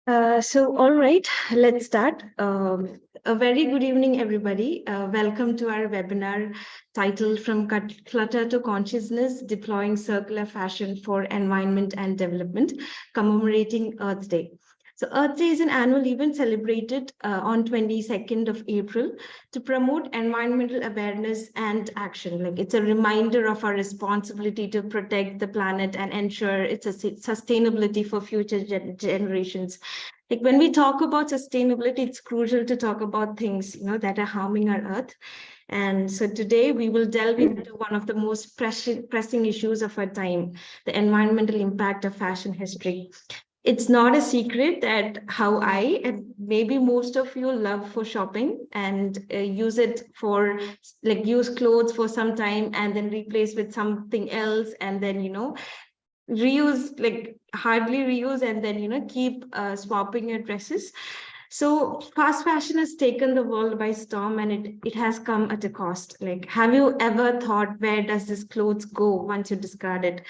All right, let's start. A very good evening, everybody. Welcome to our webinar titled From Clutter to Consciousness, Deploying Circular Fashion for Environment and Development, commemorating Earth Day. So Earth Day is an annual event celebrated on 22nd of April to promote environmental awareness and action. Like it's a reminder of our responsibility to protect the planet and ensure its sustainability for future generations. Like when we talk about sustainability, it's crucial to talk about things that are harming our earth. And so today we will delve into one of the most pressing issues of our time, the environmental impact of fashion history. It's not a secret that how I and maybe most of you love for shopping and use it for like use clothes for some time and then replace with something else and then reuse, like hardly reuse, and then keep swapping your dresses. So fast fashion has taken the world by storm, and it has come at a cost. Like, have you ever thought, where does this clothes go once you discard it?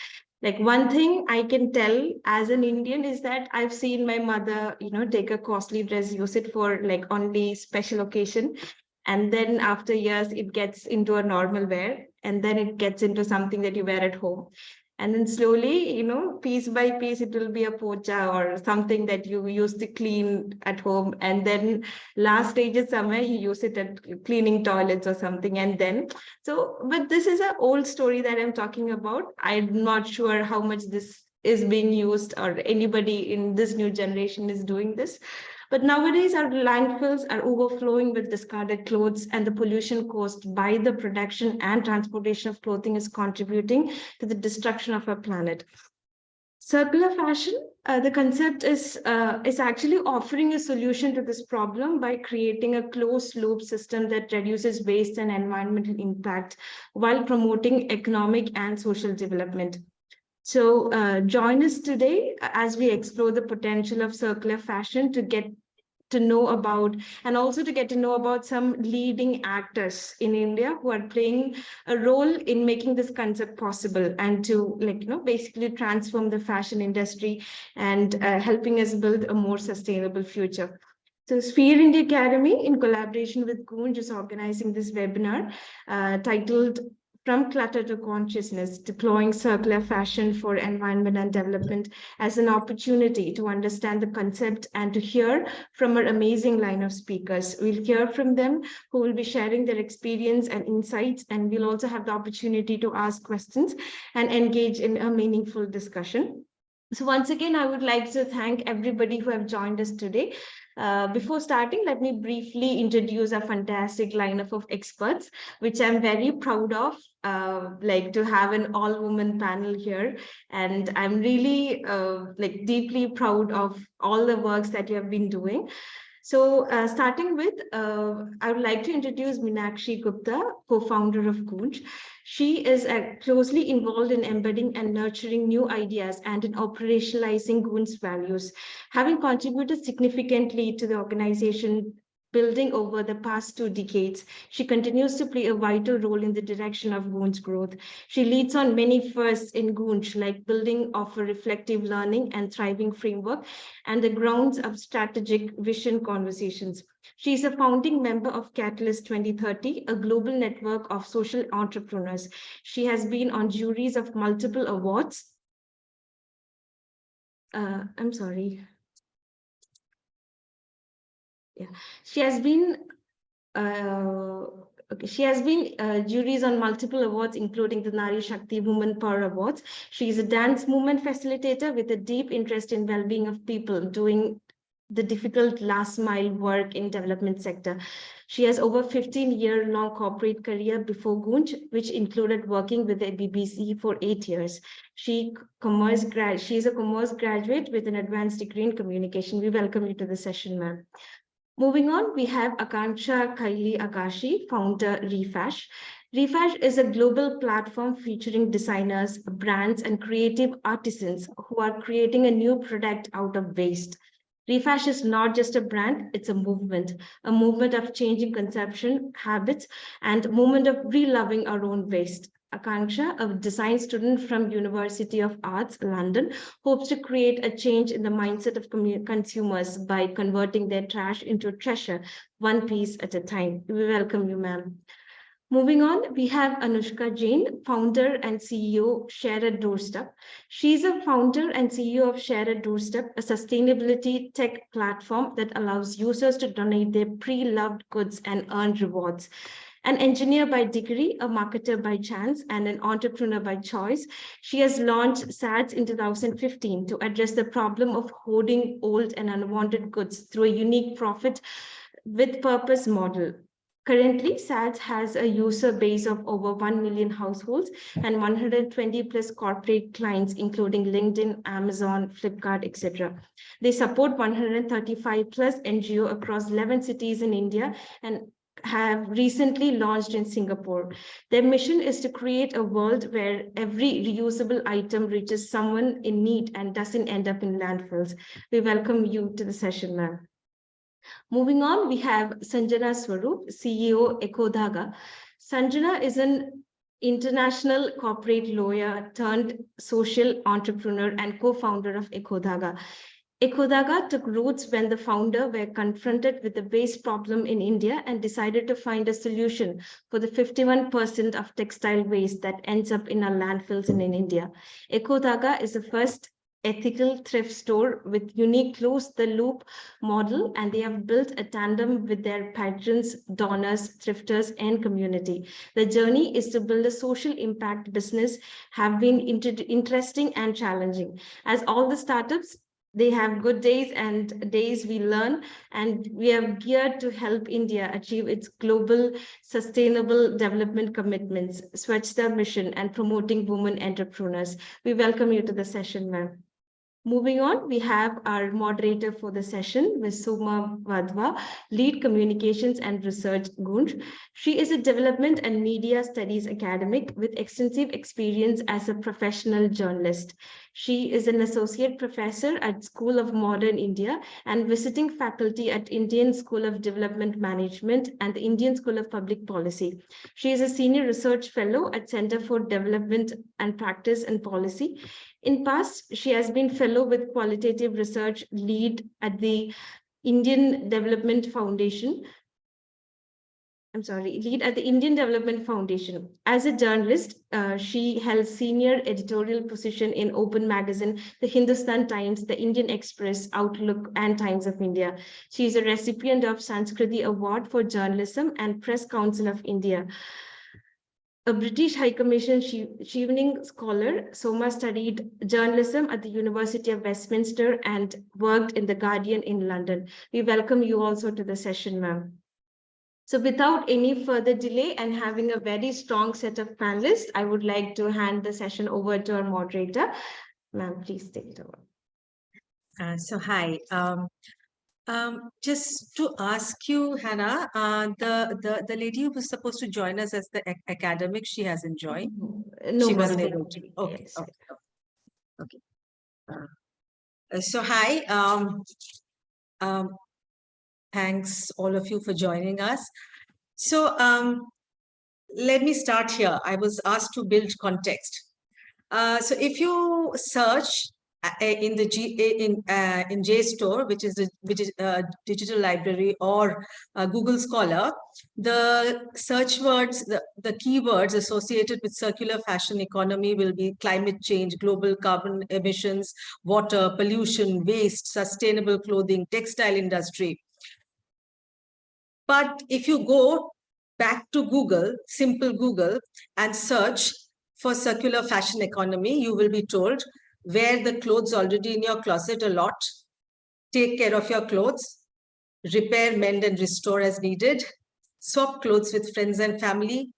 Like, one thing I can tell as an Indian is that I've seen my mother take a costly dress, use it for like only special occasion, and then after years it gets into a normal wear, and then it gets into something that you wear at home, and then slowly piece by piece it will be a pocha or something that you used to clean at home, and then last stage is somewhere you use it at cleaning toilets or something, and then but this is an old story that I'm talking about. I'm not sure how much this is being used or anybody in this new generation is doing this. But nowadays, our landfills are overflowing with discarded clothes, and the pollution caused by the production and transportation of clothing is contributing to the destruction of our planet. Circular fashion, the concept is actually offering a solution to this problem by creating a closed loop system that reduces waste and environmental impact while promoting economic and social development. So join us today as we explore the potential of circular fashion to get to know about, and also to get to know about some leading actors in India who are playing a role in making this concept possible, and to basically transform the fashion industry and helping us build a more sustainable future. So Sphere India Academy, in collaboration with Goonj, is organizing this webinar titled From Clutter to Consciousness, Deploying Circular Fashion for Environment and Development, as an opportunity to understand the concept and to hear from our amazing line of speakers. We'll hear from them who will be sharing their experience and insights, and we'll also have the opportunity to ask questions and engage in a meaningful discussion. So once again, I would like to thank everybody who have joined us today. Before starting, let me briefly introduce a fantastic lineup of experts, which I'm very proud of, like to have an all-woman panel here. And I'm really deeply proud of all the works that you have been doing. So starting with, I would like to introduce Meenakshi Gupta, co-founder of Goonj. She is closely involved in embedding and nurturing new ideas and in operationalizing Goonj's values, having contributed significantly to the organization building over the past 2 decades. She continues to play a vital role in the direction of Goonj's growth. She leads on many firsts in Goonj, like building of a reflective learning and thriving framework and the grounds of strategic vision conversations. She is a founding member of Catalyst 2030, a global network of social entrepreneurs. She has been on juries of multiple awards. I'm sorry. Yeah, she has been she has been juries on multiple awards, including the Nari Shakti Women Power Awards. She is a dance movement facilitator with a deep interest in well-being of people doing the difficult last mile work in development sector. She has over 15-year-long corporate career before Goonj, which included working with the BBC for 8 years. She is a commerce graduate with an advanced degree in communication. We welcome you to the session, ma'am. Moving on, we have Akanksha Kaili Akashi, founder Refash. Refash is a global platform featuring designers, brands, and creative artisans who are creating a new product out of waste. Refash is not just a brand, it's a movement of changing consumption habits and a movement of reloving our own waste. Akanksha, a design student from University of Arts, London, hopes to create a change in the mindset of consumers by converting their trash into treasure, one piece at a time. We welcome you, ma'am. Moving on, we have Anushka Jain, founder and CEO, Share a Doorstep. She's a founder and CEO of Share a Doorstep, a sustainability tech platform that allows users to donate their pre-loved goods and earn rewards. An engineer by degree, a marketer by chance, and an entrepreneur by choice, she has launched SADS in 2015 to address the problem of hoarding old and unwanted goods through a unique profit with purpose model. Currently, SADS has a user base of over 1 million households and 120 plus corporate clients, including LinkedIn, Amazon, Flipkart, etc. They support 135 plus NGO across 11 cities in India and have recently launched in Singapore. Their mission is to create a world where every reusable item reaches someone in need and doesn't end up in landfills. We welcome you to the session, ma'am. Moving on, we have Sanjana Swarup, CEO, Ekodhaga. Sanjana is an international corporate lawyer turned social entrepreneur and co-founder of Ekodhaga. Ekodhaga took roots when the founder were confronted with the waste problem in India and decided to find a solution for the 51% of textile waste that ends up in our landfills in India. Ekodhaga is the first ethical thrift store with unique close the loop model, and they have built a tandem with their patrons, donors, thrifters, and community. The journey is to build a social impact business have been interesting and challenging. As all the startups, they have good days and days we learn, and we are geared to help India achieve its global sustainable development commitments, Swachhta mission, and promoting women entrepreneurs. We welcome you to the session, ma'am. Moving on, we have our moderator for the session, Ms. Suma Vadva, Lead Communications and Research, Goonj. She is a development and media studies academic with extensive experience as a professional journalist. She is an associate professor at School of Modern India and visiting faculty at Indian School of Development Management and the Indian School of Public Policy. She is a senior research fellow at Center for Development and Practice and Policy. In past, she has been fellow with qualitative research lead at the Indian Development Foundation. Lead at the Indian Development Foundation. As a journalist, she held senior editorial position in Open Magazine, the Hindustan Times, the Indian Express, Outlook, and Times of India. She is a recipient of Sanskriti Award for Journalism and Press Council of India. A British High Commission Chevening scholar, Soma studied journalism at the University of Westminster and worked in The Guardian in London. We welcome you also to the session, ma'am. So without any further delay and having a very strong set of panelists, I would like to hand the session over to our moderator. Ma'am, please take it over. Hi. Just to ask you, Hannah, the lady who was supposed to join us as the academic, she hasn't joined. No, she wasn't able to. Okay. Yes. Okay. So hi. Thanks all of you for joining us. So let me start here. I was asked to build context. So if you search in the in JSTOR, which is digital library, or Google Scholar, the search words, the keywords associated with circular fashion economy will be climate change, global carbon emissions, water, pollution, waste, sustainable clothing, textile industry. But if you go back to Google, simple Google, and search for circular fashion economy, you will be told wear the clothes already in your closet a lot, take care of your clothes, repair, mend, and restore as needed, swap clothes with friends and family,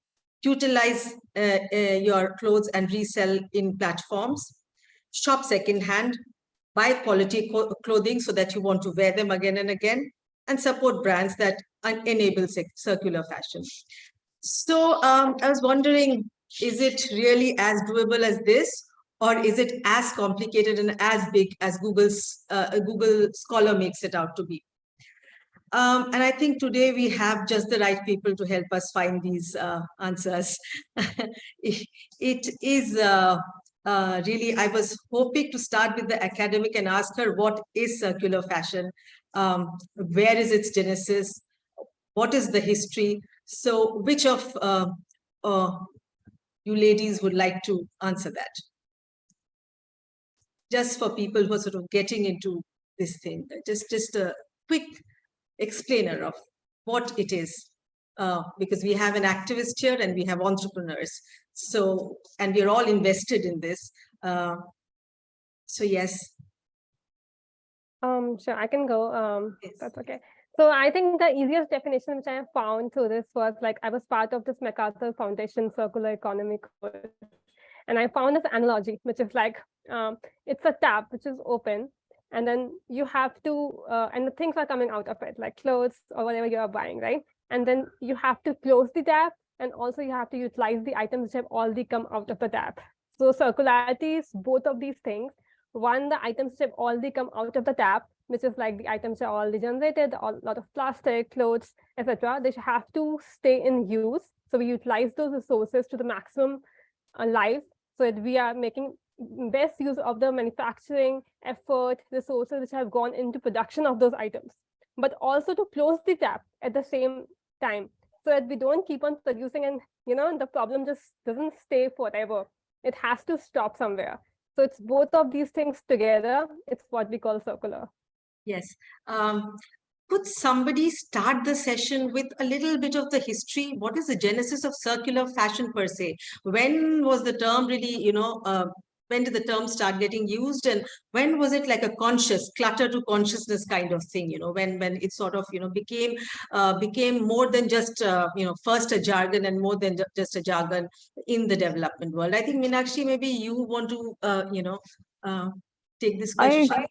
utilize your clothes and resell in platforms, shop secondhand, buy quality clothing so that you want to wear them again and again, and support brands that enable circular fashion. So I was wondering, is it really as doable as this, or is it as complicated and as big as Google Scholar makes it out to be? And I think today we have just the right people to help us find these answers. It is really, I was hoping to start with the academic and ask her, what is circular fashion? Where is its genesis? What is the history? So which of uh, you ladies would like to answer that? Just for people who are sort of getting into this thing, just a quick explainer of what it is, because we have an activist here and we have entrepreneurs. So, and we're all invested in this. So yes. Sure, I can go. Yes. That's okay. So I think the easiest definition which I have found through this was like I was part of this MacArthur Foundation Circular Economy course, and I found this analogy, which is like it's a tap which is open, and then you have to, and the things are coming out of it, like clothes or whatever you are buying, right? And then you have to close the tap, and also you have to utilize the items which have already come out of the tap. So circularity is both of these things. One, the items which have already come out of the tap, which is like the items are already generated, a lot of plastic, clothes, etc. They have to stay in use. So we utilize those resources to the maximum life, so that we are making best use of the manufacturing effort, resources which have gone into production of those items, but also to close the tap at the same time, so that we don't keep on producing and the problem just doesn't stay forever. It has to stop somewhere. So it's both of these things together. It's what we call circular. Yes. Could somebody start the session with a little bit of the history? What is the genesis of circular fashion per se? When was the term really, when did the term start getting used? And when was it like a conscious, clutter to consciousness kind of thing, when it sort of, became more than just, first a jargon and more than just a jargon in the development world? I think, Meenakshi, maybe you want to, take this question.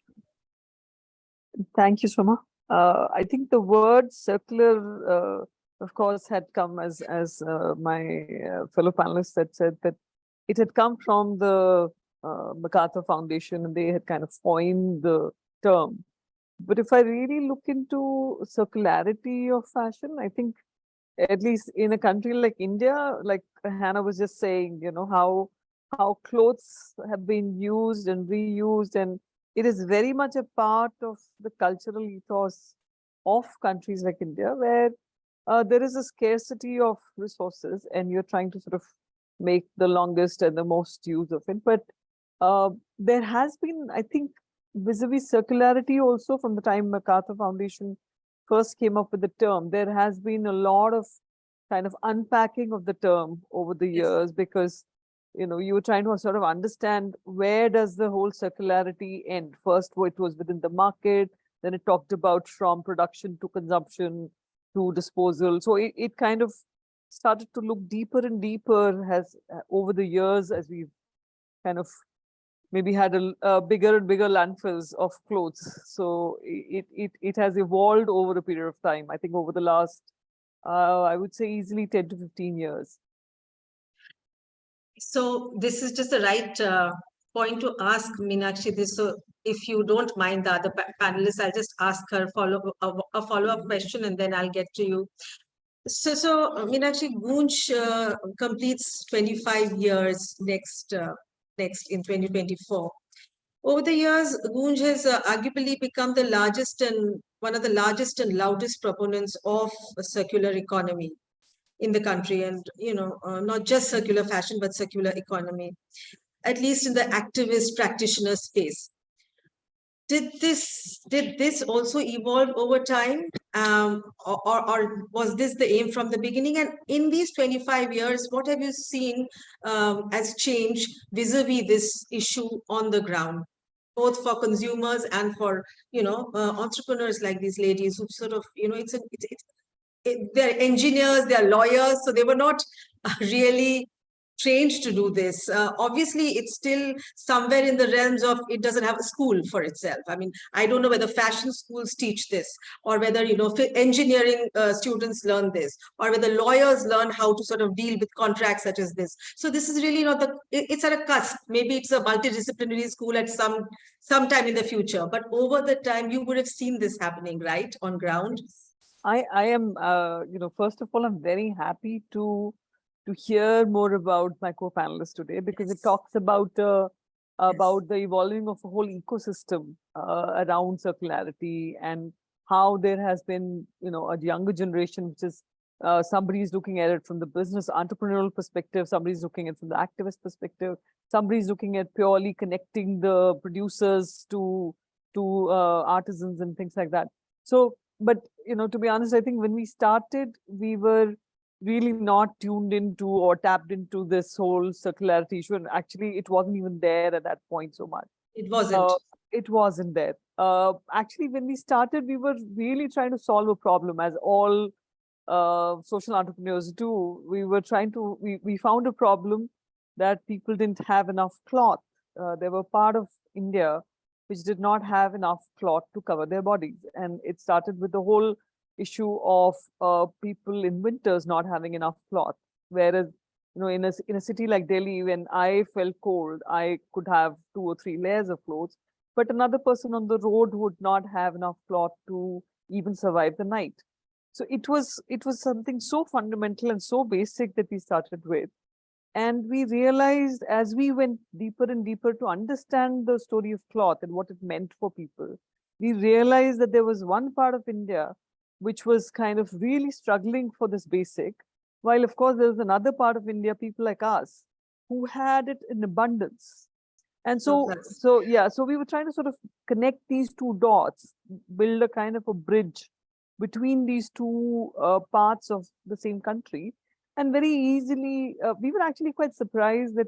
Thank you, Soma. I think the word circular, of course, had come as my fellow panelists had said, that it had come from the MacArthur Foundation, and they had kind of coined the term. But if I really look into circularity of fashion, I think at least in a country like India, like Hannah was just saying, how clothes have been used and reused, and it is very much a part of the cultural ethos of countries like India, where there is a scarcity of resources and you're trying to sort of make the longest and the most use of it. But there has been, I think, vis-a-vis circularity also from the time MacArthur Foundation first came up with the term, there has been a lot of kind of unpacking of the term over the years, because you were trying to sort of understand where does the whole circularity end. First, it was within the market, then it talked about from production to consumption to disposal. So it kind of started to look deeper and deeper as over the years, as we've kind of maybe had a bigger and bigger landfills of clothes. So it has evolved over a period of time. I think over the last, I would say easily 10 to 15 years. So this is just the right point to ask Meenakshi this. So if you don't mind, the other panelists, I'll just ask her a follow-up question, and then I'll get to you. So Meenakshi, Goonj completes 25 years next in 2024. Over the years, Goonj has arguably become the largest and one of the largest and loudest proponents of a circular economy in the country, and not just circular fashion but circular economy, at least in the activist practitioner space. Did this also evolve over time, or was this the aim from the beginning? And in these 25 years, what have you seen as change vis-a-vis this issue on the ground, both for consumers and for entrepreneurs like these ladies who sort of they're engineers, they're lawyers, so they were not really trained to do this. Obviously, it's still somewhere in the realms of it doesn't have a school for itself. I mean, I don't know whether fashion schools teach this, or whether engineering students learn this, or whether lawyers learn how to sort of deal with contracts such as this. So this is really not it's at a cusp. Maybe it's a multidisciplinary school at some time in the future. But over the time, you would have seen this happening, right, on ground. I am, first of all, I'm very happy to hear more about my co-panelists today, because it Yes. talks about Yes. the evolving of a whole ecosystem around circularity, and how there has been, a younger generation, which is somebody's looking at it from the business entrepreneurial perspective, somebody's looking at it from the activist perspective, somebody's looking at purely connecting the producers to artisans and things like that. So, but to be honest, I think when we started, we were really not tuned into or tapped into this whole circularity issue. And actually, it wasn't even there at that point so much. It wasn't. It wasn't there. Actually, when we started, we were really trying to solve a problem, as all social entrepreneurs do. We were trying to, we found a problem that people didn't have enough cloth. They were part of India which did not have enough cloth to cover their bodies. And it started with the whole issue of people in winters not having enough cloth. Whereas, in a city like Delhi, when I felt cold, I could have 2 or 3 layers of clothes, but another person on the road would not have enough cloth to even survive the night. So it was something so fundamental and so basic that we started with. And we realized, as we went deeper and deeper to understand the story of cloth and what it meant for people, we realized that there was one part of India which was kind of really struggling for this basic, while of course there was another part of India, people like us, who had it in abundance. And Surplus. so we were trying to sort of connect these two dots, build a kind of a bridge between these two parts of the same country. And very easily, we were actually quite surprised that,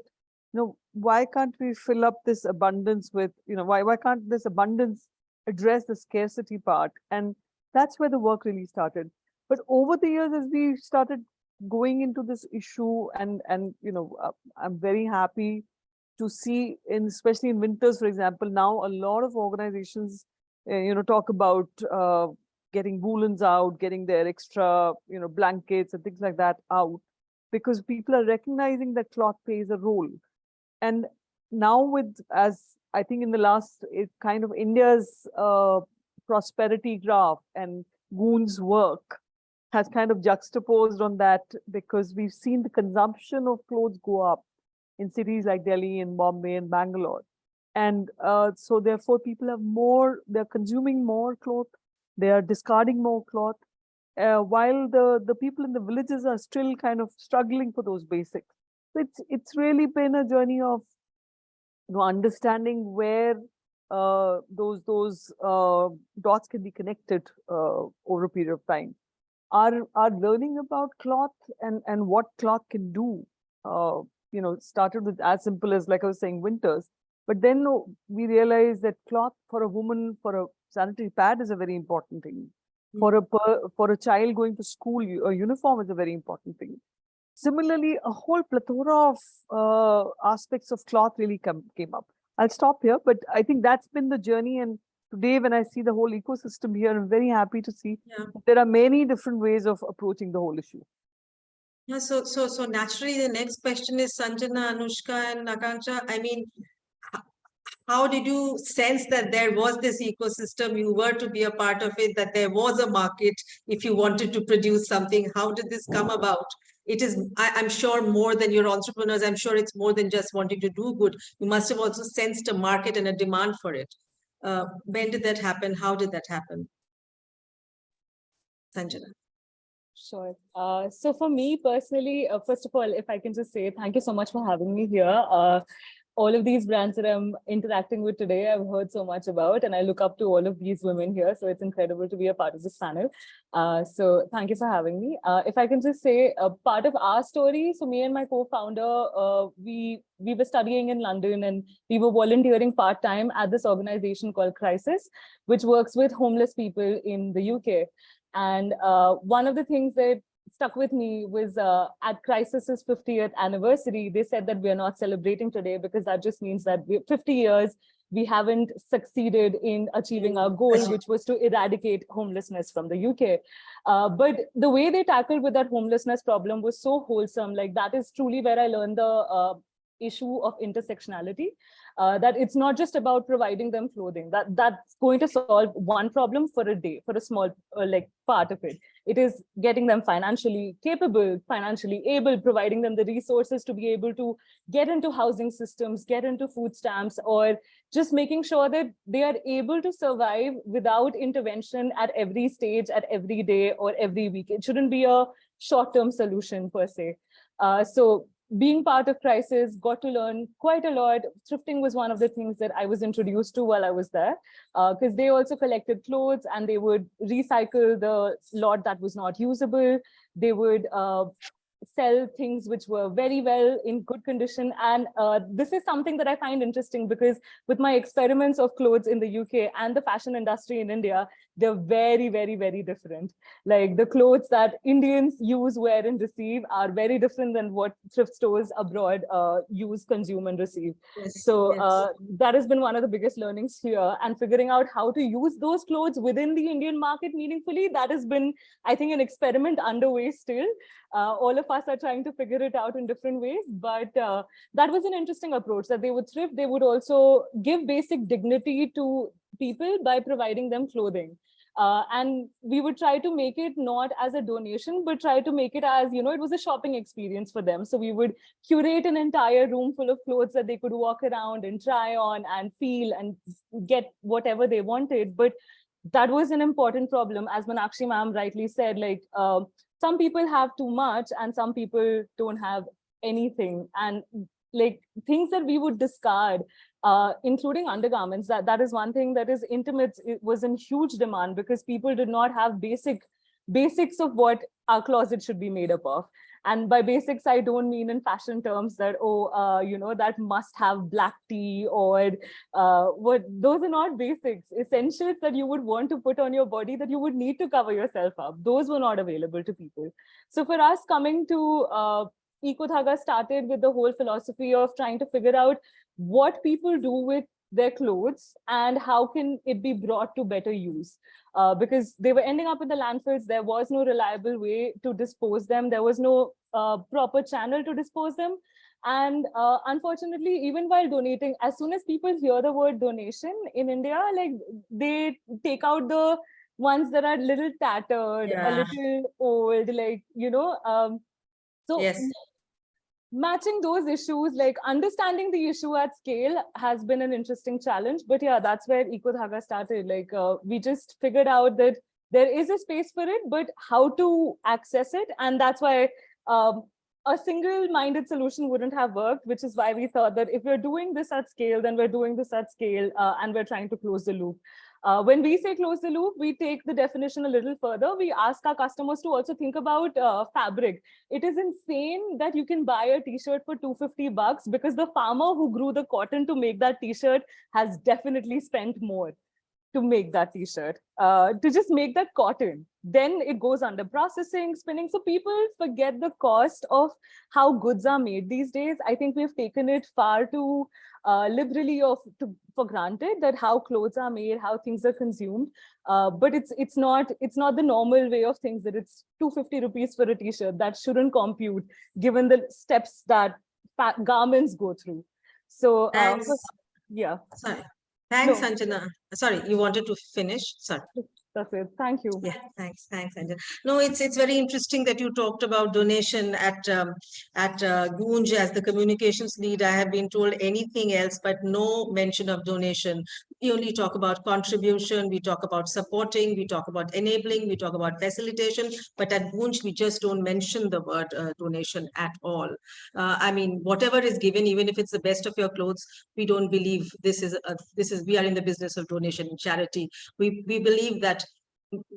why can't we fill up this abundance with, why can't this abundance address the scarcity part? And that's where the work really started. But over the years, as we started going into this issue, I'm very happy to see, especially in winters, for example, now a lot of organizations, talk about getting woolens out, getting their extra, blankets and things like that out, because people are recognizing that cloth plays a role. And now as I think in the last, kind of India's prosperity graph and Goonj's work has kind of juxtaposed on that, because we've seen the consumption of clothes go up in cities like Delhi and Bombay and Bangalore. And so therefore people they're consuming more cloth, they are discarding more cloth, while the people in the villages are still kind of struggling for those basics. So it's really been a journey of understanding where those dots can be connected over a period of time. Our learning about cloth and what cloth can do, started with as simple as, like I was saying, winters. But then we realized that cloth for a woman, for a sanitary pad, is a very important thing. For a child going to school, a uniform is a very important thing. Similarly, a whole plethora of aspects of cloth really came up. I'll stop here, but I think that's been the journey. And today, when I see the whole ecosystem here, I'm very happy to see there are many different ways of approaching the whole issue. Yeah, so naturally, the next question is, Sanjana, Anushka, and Akanksha. I mean, how did you sense that there was this ecosystem, you were to be a part of it, that there was a market if you wanted to produce something? How did this come about? It is, I'm sure, more than your entrepreneurs. I'm sure it's more than just wanting to do good. You must have also sensed a market and a demand for it. When did that happen? How did that happen? Sanjana. Sure. So for me personally, first of all, if I can just say thank you so much for having me here. All of these brands that I'm interacting with today, I've heard so much about, and I look up to all of these women here. So it's incredible to be a part of this panel. So thank you for having me. If I can just say a part of our story. So me and my co-founder, we were studying in London, and we were volunteering part-time at this organization called Crisis, which works with homeless people in the UK. And one of the things that stuck with me was at Crisis's 50th anniversary, they said that we are not celebrating today because that just means that 50 years, we haven't succeeded in achieving our goal, which was to eradicate homelessness from the UK. But the way they tackled with that homelessness problem was so wholesome. Like, that is truly where I learned the issue of intersectionality, that it's not just about providing them clothing, that's going to solve one problem for a day, for a small like part of it. It is getting them financially capable, financially able, providing them the resources to be able to get into housing systems, get into food stamps, or just making sure that they are able to survive without intervention at every stage, at every day or every week. It shouldn't be a short-term solution per se. So being part of Crisis, got to learn quite a lot. Thrifting was one of the things that I was introduced to while I was there, because they also collected clothes and they would recycle the lot that was not usable. They would sell things which were very well in good condition. And this is something that I find interesting, because with my experiments of clothes in the UK and the fashion industry in India, they're very, very, very different. Like the clothes that Indians use, wear, and receive are very different than what thrift stores abroad use, consume, and receive. Yes, So yes. that has been one of the biggest learnings here, and figuring out how to use those clothes within the Indian market meaningfully. That has been, I think, an experiment underway still. All of us are trying to figure it out in different ways, but that was an interesting approach, that they would thrift. They would also give basic dignity to people by providing them clothing. And we would try to make it not as a donation, but try to make it as, it was a shopping experience for them. So we would curate an entire room full of clothes that they could walk around and try on and feel and get whatever they wanted. But that was an important problem, as Meenakshi ma'am rightly said, like some people have too much and some people don't have anything. And like things that we would discard, including undergarments, that is one thing that is intimate. It was in huge demand because people did not have basics of what our closet should be made up of. And by basics, I don't mean in fashion terms that, that must have black tea or what. Those are not basics. Essentials that you would want to put on your body, that you would need to cover yourself up, those were not available to people. So for us, coming to Ecothaga started with the whole philosophy of trying to figure out what people do with their clothes and how can it be brought to better use. Because they were ending up in the landfills. There was no reliable way to dispose them. There was no proper channel to dispose them. And unfortunately, even while donating, as soon as people hear the word donation in India, like they take out the ones that are little tattered, a little old, like, so Yes. matching those issues, like understanding the issue at scale has been an interesting challenge. But yeah, that's where Ecothaga started. Like we just figured out that there is a space for it, but how to access it. And that's why a single-minded solution wouldn't have worked, which is why we thought that if we're doing this at scale, then we're doing this at scale and we're trying to close the loop. When we say close the loop, we take the definition a little further. We ask our customers to also think about fabric. It is insane that you can buy a t-shirt for $250 because the farmer who grew the cotton to make that t-shirt has definitely spent more to make that t-shirt, to just make that cotton. Then it goes under processing, spinning. So people forget the cost of how goods are made these days. I think we've taken it far too liberally for granted, that how clothes are made, how things are consumed. But it's not the normal way of things, that it's 250 rupees for a t-shirt. That shouldn't compute given the steps that garments go through. So yeah. Sorry. Thanks, No. Anjana. Sorry, you wanted to finish? Sorry. That's it. Thank you. Yeah, thanks, Anjana. No, it's very interesting that you talked about donation at Goonj as the communications lead. I have been told anything else, but no mention of donation. We only talk about contribution, we talk about supporting, we talk about enabling, we talk about facilitation, but at Goonj, we just don't mention the word donation at all. I mean, whatever is given, even if it's the best of your clothes, we don't believe we are in the business of donation and charity. We believe that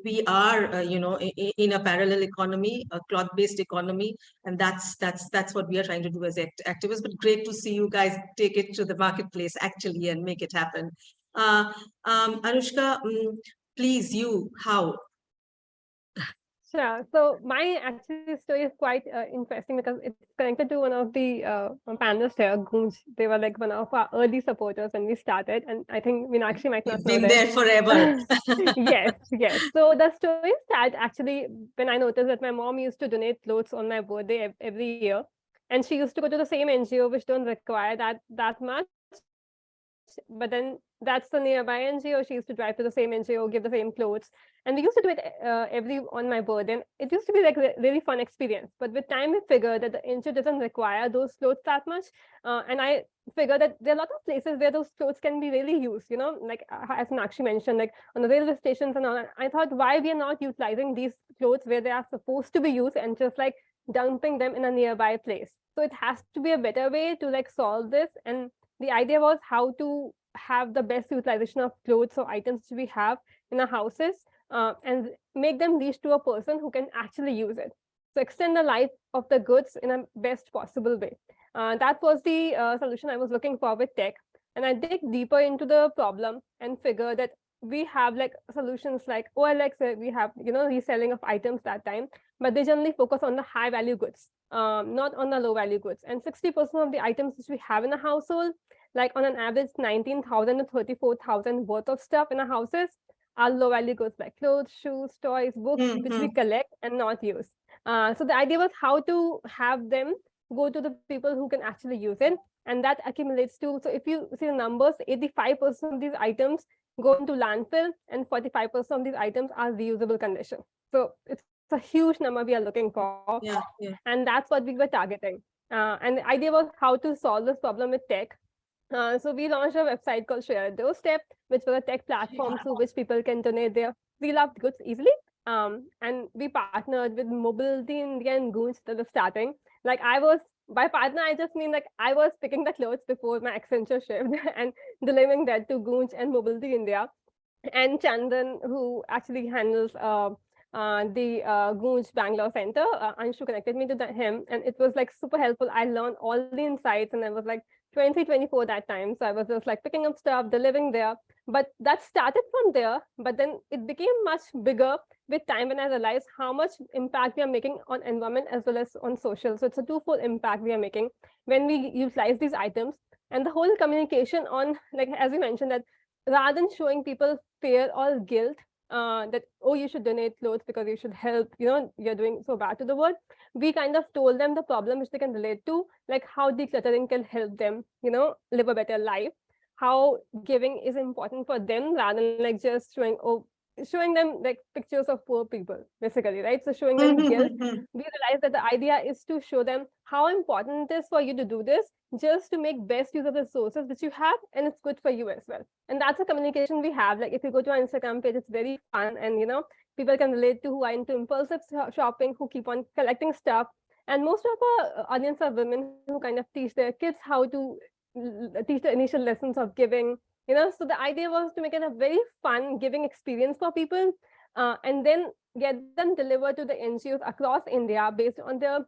we are, in a parallel economy, a cloth-based economy, and that's what we are trying to do as activists. But great to see you guys take it to the marketplace actually and make it happen. Anushka, please, how? Sure. So my actually story is quite interesting because it's connected to one of the panelists here, Goonj. They were like one of our early supporters when we started, and I think Meenakshi might not You've know been them. there forever. Yes. So the story started actually when I noticed that my mom used to donate clothes on my birthday every year. And she used to go to the same NGO, which don't require that much. But then that's the nearby NGO. She used to drive to the same NGO, give the same clothes. And we used to do it every on my birthday. And it used to be like a really fun experience. But with time, we figured that the NGO doesn't require those clothes that much. And I figured that there are a lot of places where those clothes can be really used, like as Nakshi mentioned, like on the railway stations and all. I thought, why we are not utilizing these clothes where they are supposed to be used and just like dumping them in a nearby place. So it has to be a better way to like solve this. And the idea was how to have the best utilization of clothes or items we have in our houses, and make them reach to a person who can actually use it. So extend the life of the goods in a best possible way. That was the solution I was looking for with tech. And I dig deeper into the problem and figure that we have like solutions like OLX, where we have, reselling of items that time, but they generally focus on the high value goods, not on the low value goods. And 60% of the items which we have in a household, like on an average 19,000 to 34,000 worth of stuff in our houses, are low value goods like clothes, shoes, toys, books, which we collect and not use. So the idea was how to have them go to the people who can actually use it. And that accumulates to, so if you see the numbers, 85% of these items go into landfill and 45% of these items are reusable condition. So it's a huge number we are looking for. Yeah. And that's what we were targeting. And the idea was how to solve this problem with tech. So we launched a website called Share a Doorstep, which was a tech platform through which people can donate their pre-loved goods easily. And we partnered with Mobility India and Goonj at the starting. Like by partner, I just mean like I was picking the clothes before my Accenture shift and delivering that to Goonj and Mobility India. And Chandan, who actually handles the Goonj Bangalore Center, Anshu connected me to him, and it was like super helpful. I learned all the insights, and I was like 23, 24 that time. So I was just like picking up stuff, delivering there. But that started from there, but then it became much bigger with time when I realized how much impact we are making on environment as well as on social. So it's a twofold impact we are making when we utilize these items. And the whole communication on, like, as we mentioned, that rather than showing people fear or guilt, that, oh, you should donate clothes because you should help, you're doing so bad to the world, we kind of told them the problem which they can relate to, like how decluttering can help them, live a better life, how giving is important for them rather than like just showing them like pictures of poor people, basically, right? So showing them guilt. We realized that the idea is to show them how important it is for you to do this, just to make best use of the resources which you have, and it's good for you as well. And that's a communication we have. Like if you go to our Instagram page, it's very fun, and people can relate to, who are into impulsive shopping, who keep on collecting stuff. And most of our audience are women who kind of teach their kids how to teach the initial lessons of giving. So the idea was to make it a very fun giving experience for people, and then get them delivered to the NGOs across India based on their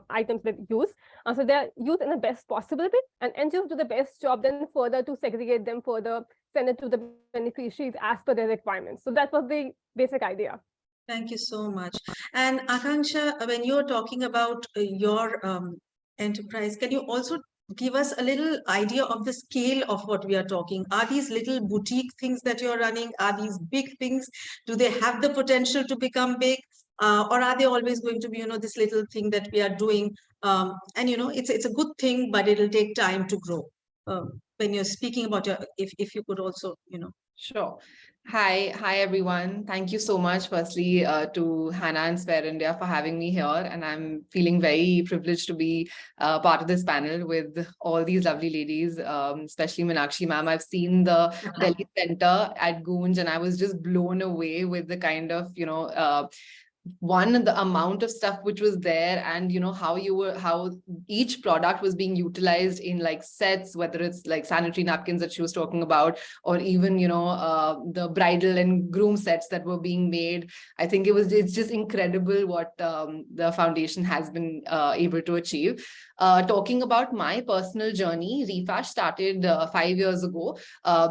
items they use. So they're used in the best possible way, and NGOs do the best job then further to segregate them further, send it to the beneficiaries as per their requirements. So that was the basic idea. Thank you so much. And Akanksha, when you're talking about your enterprise, can you also give us a little idea of the scale of what we are talking? Are these little boutique things that you're running? Are these big things? Do they have the potential to become big? Or are they always going to be, this little thing that we are doing? And, it's a good thing, but it'll take time to grow. When you're speaking about if you could also, Sure. Hi everyone. Thank you so much, firstly, to Hannah and Spare India for having me here. And I'm feeling very privileged to be part of this panel with all these lovely ladies, especially Meenakshi ma'am. I've seen the Delhi Center at Goonj, and I was just blown away with the kind of, the amount of stuff which was there, and how each product was being utilized in like sets, whether it's like sanitary napkins that she was talking about, or even the bridal and groom sets that were being made. I think it's just incredible what the foundation has been able to achieve. Talking about my personal journey, Refash started 5 years ago.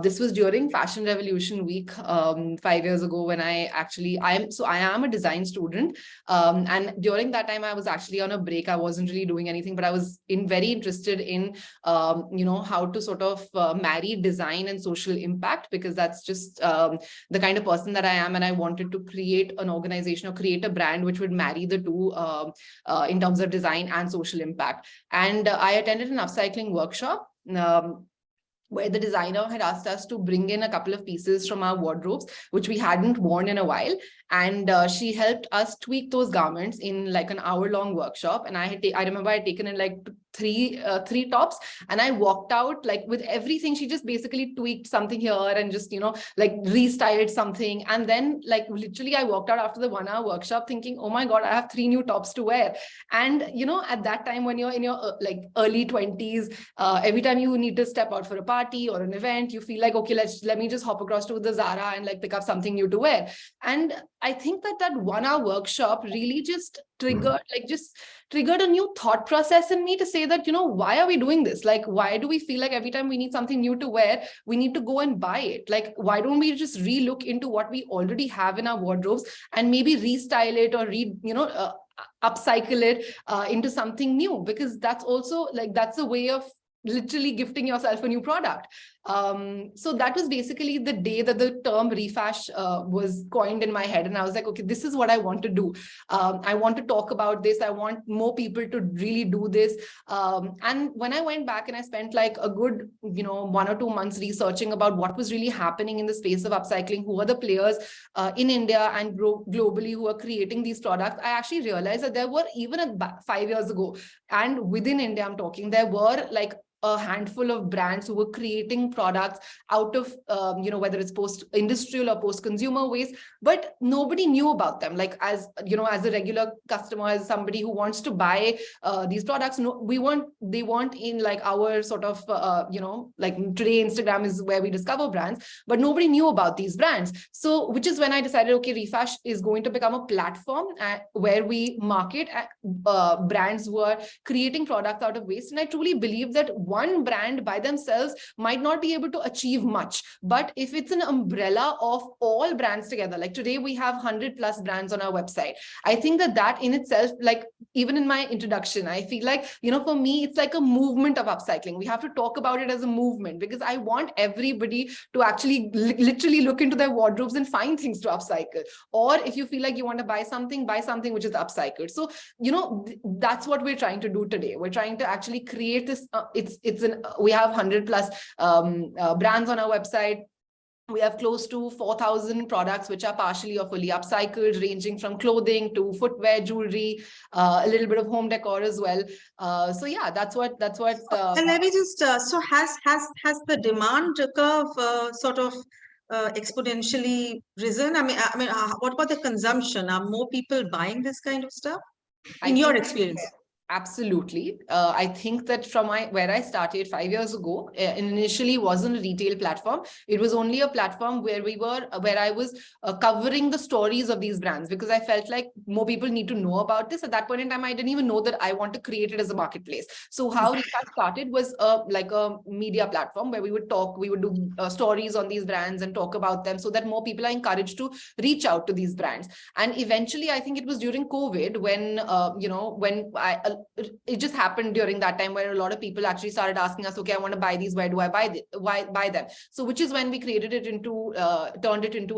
This was during Fashion Revolution Week 5 years ago, when I am a design student student. And during that time, I was actually on a break. I wasn't really doing anything, but I was very interested in, how to sort of marry design and social impact, because that's just the kind of person that I am. And I wanted to create an organization or create a brand which would marry the two in terms of design and social impact. And I attended an upcycling workshop. Where the designer had asked us to bring in a couple of pieces from our wardrobes, which we hadn't worn in a while. And she helped us tweak those garments in like an hour-long workshop. And I remember I had taken in like three tops, and I walked out like with everything. She just basically tweaked something here and just, like restyled something. And then like literally I walked out after the 1 hour workshop thinking, oh my God, I have 3 new tops to wear. And, at that time when you're in your like early 20s, every time you need to step out for a party or an event, you feel like, okay, let me just hop across to the Zara and like pick up something new to wear. And I think that 1 hour workshop really just triggered a new thought process in me to say that, why are we doing this? Like, why do we feel like every time we need something new to wear, we need to go and buy it? Like, why don't we just relook into what we already have in our wardrobes and maybe restyle it or upcycle it into something new? Because that's also like, that's a way of literally gifting yourself a new product. So that was basically the day that the term refash was coined in my head. And I was like, okay, this is what I want to do. I want to talk about this. I want more people to really do this. And when I went back and I spent like a good, 1 or 2 months researching about what was really happening in the space of upcycling, who are the players in India and globally who are creating these products, I actually realized that there were, even 5 years ago, and within India, I'm talking, there were like a handful of brands who were creating products out of, whether it's post-industrial or post-consumer waste, but nobody knew about them. Like, as a regular customer, as somebody who wants to buy these products, they weren't in like our sort of, like today Instagram is where we discover brands, but nobody knew about these brands. So, which is when I decided, okay, Refash is going to become a platform where we market brands who are creating products out of waste. And I truly believe that one brand by themselves might not be able to achieve much, but if it's an umbrella of all brands together, like today we have 100+ brands on our website, I think that in itself, like even in my introduction, I feel like, for me, it's like a movement of upcycling. We have to talk about it as a movement, because I want everybody to actually literally look into their wardrobes and find things to upcycle. Or if you feel like you want to buy something which is upcycled. So, that's what we're trying to do today. We're trying to actually create this, we have 100+ brands on our website. We have close to 4,000 products which are partially or fully upcycled, ranging from clothing to footwear, jewelry, a little bit of home decor as well. So yeah, that's what. And let me just. So has the demand curve sort of exponentially risen? I mean, what about the consumption? Are more people buying this kind of stuff? In your experience? Absolutely. I think that from where I started 5 years ago, initially wasn't a retail platform. It was only a platform where I was covering the stories of these brands, because I felt like more people need to know about this. At that point in time, I didn't even know that I want to create it as a marketplace. So how Refash started was like a media platform where we would do stories on these brands and talk about them, so that more people are encouraged to reach out to these brands. And eventually, I think it was during COVID when, it just happened during that time where a lot of people actually started asking us, okay, I want to buy these, where do I buy them? So which is when we turned it into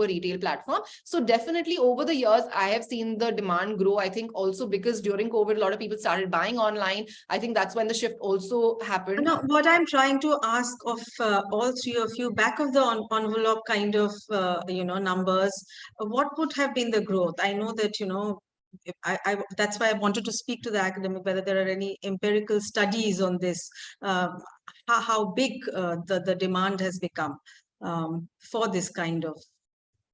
a retail platform. So definitely over the years, I have seen the demand grow. I think also because during COVID, a lot of people started buying online. I think that's when the shift also happened. Now, what I'm trying to ask of all three of you, back of the envelope kind of, numbers, what would have been the growth? I know that, that's why I wanted to speak to the academic, whether there are any empirical studies on this, how big the demand has become for this kind of,